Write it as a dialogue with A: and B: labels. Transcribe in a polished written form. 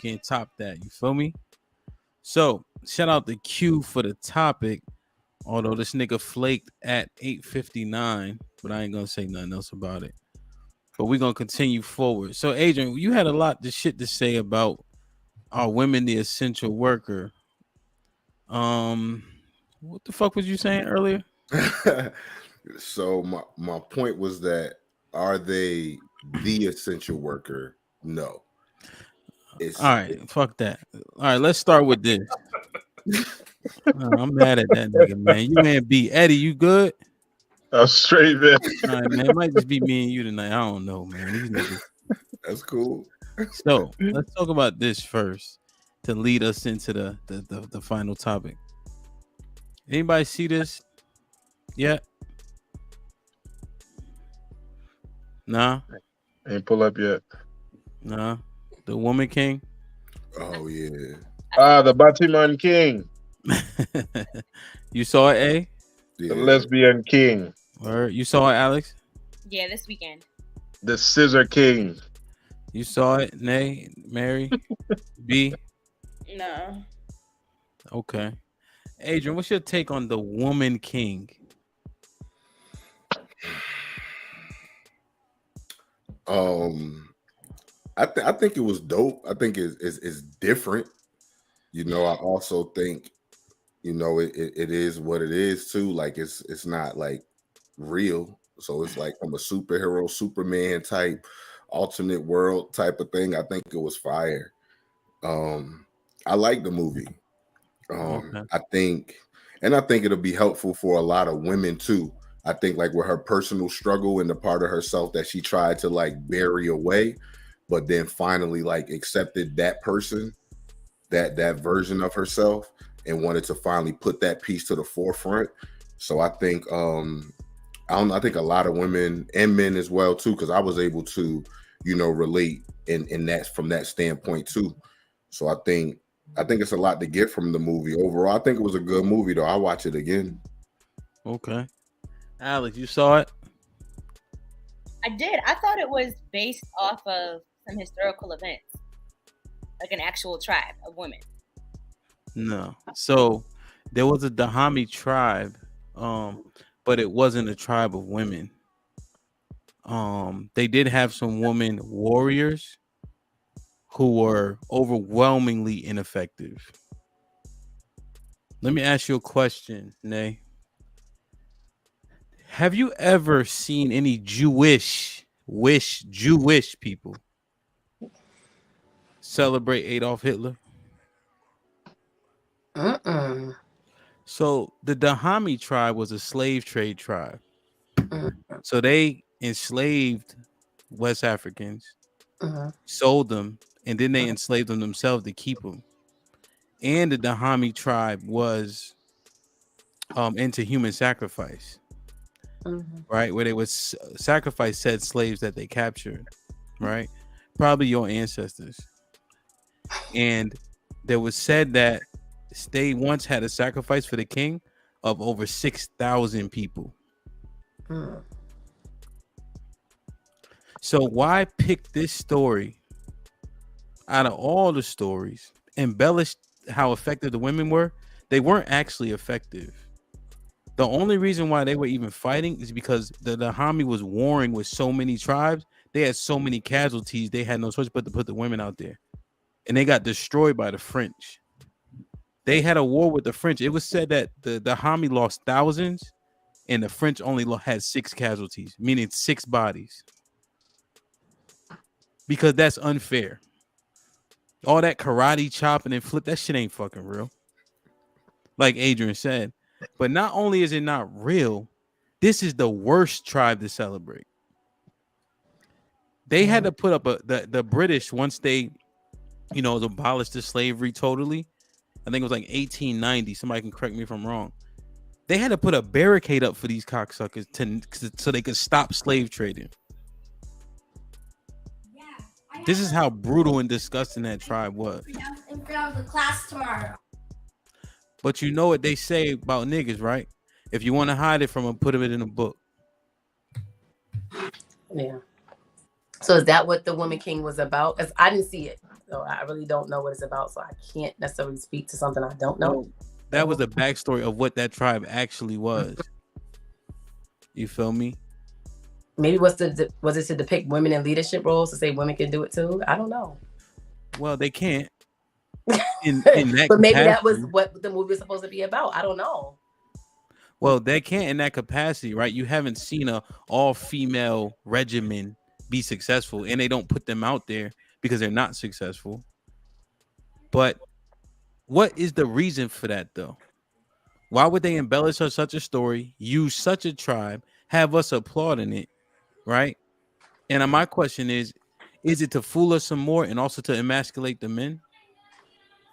A: can't top that. You feel me? So shout out to Q for the topic. Although this nigga flaked at 8:59, but I ain't gonna say nothing else about it. But we're gonna continue forward. So Adrian, you had a lot of shit to say about are women the essential worker? What the fuck was you saying earlier?
B: So my point was that are they the essential worker? No.
A: All right, fuck that. All right, let's start with this. I'm mad at that nigga, man. You ain't beat Eddie. You good?
C: I'm straight, man.
A: All right, man. It might just be me and you tonight. I don't know, man. These niggas.
B: That's cool.
A: So let's talk about this first to lead us into the final topic. Anybody see this? Yeah. Nah.
C: Ain't pull up yet.
A: Nah. The Woman King.
B: Oh yeah.
C: The Batman King.
A: You saw it, A?
B: Yeah.
C: The lesbian king.
A: Or you saw it, Alex?
D: Yeah, this weekend.
C: The scissor king.
A: You saw it, Nay, Mary, B?
D: No.
A: Okay. Adrian, what's your take on the Woman King?
B: I think it was dope. I think it's different. You know, I also think, you know, it is what it is too. Like it's not like real. So it's like from a superhero, Superman type, alternate world type of thing. I think it was fire. I like the movie.
A: Okay.
B: I think it'll be helpful for a lot of women too. I think like with her personal struggle and the part of herself that she tried to like bury away, but then finally like accepted that person, that version of herself, and wanted to finally put that piece to the forefront. So I think I think a lot of women and men as well too, because I was able to, you know, relate in that from that standpoint too. So I think it's a lot to get from the movie overall. I think it was a good movie though. I'll watch it again.
A: Okay. Alex, you saw it?
D: I did. I thought it was based off of some historical events, like an actual tribe of women.
A: No. So there was a Dahomey tribe, but it wasn't a tribe of women. They did have some women warriors who were overwhelmingly ineffective. Let me ask you a question, Nay. Have you ever seen any Jewish people celebrate Adolf Hitler? So the Dahomey tribe was a slave trade tribe. So they enslaved West Africans, sold them, and then they enslaved them themselves to keep them. And the Dahomey tribe was into human sacrifice. Right, where they would sacrifice said slaves that they captured, right? Probably your ancestors. And there was said that they once had a sacrifice for the king of over 6,000 people. So why pick this story out of all the stories, embellish how effective the women were? They weren't actually effective. The only reason why they were even fighting is because the Dahomey was warring with so many tribes. They had so many casualties. They had no choice but to put the women out there. And they got destroyed by the French. They had a war with the French. It was said that the Dahomey lost thousands and the French only had 6 casualties, meaning 6 bodies. Because that's unfair. All that karate chopping and flip, that shit ain't fucking real. Like Adrian said. But not only is it not real, this is the worst tribe to celebrate. They had to put up the British once they, you know, abolished the slavery totally. I think it was like 1890. Somebody can correct me if I'm wrong. They had to put a barricade up for these cocksuckers so they could stop slave trading. This is how brutal and disgusting that tribe was.
E: In front of the class tomorrow.
A: But you know what they say about niggas, right? If you want to hide it from them, put it in a book.
F: Yeah. So is that what the Woman King was about? Because I didn't see it. so I really don't know what it's about. So I can't necessarily speak to something I don't know.
A: Well, that was the backstory of what that tribe actually was. You feel me?
F: Maybe was it to depict women in leadership roles, to say women can do it too? I don't know.
A: Well, they can't. In that
F: but maybe that
A: capacity.
F: was what the movie was supposed to be about. I don't know.
A: Well, they can't in that capacity, right? You haven't seen a all-female regimen be successful, and they don't put them out there because they're not successful. But what is the reason for that, though? Why would they embellish such a story, use such a tribe, have us applauding it, right? And my question is it to fool us some more and also to emasculate the men?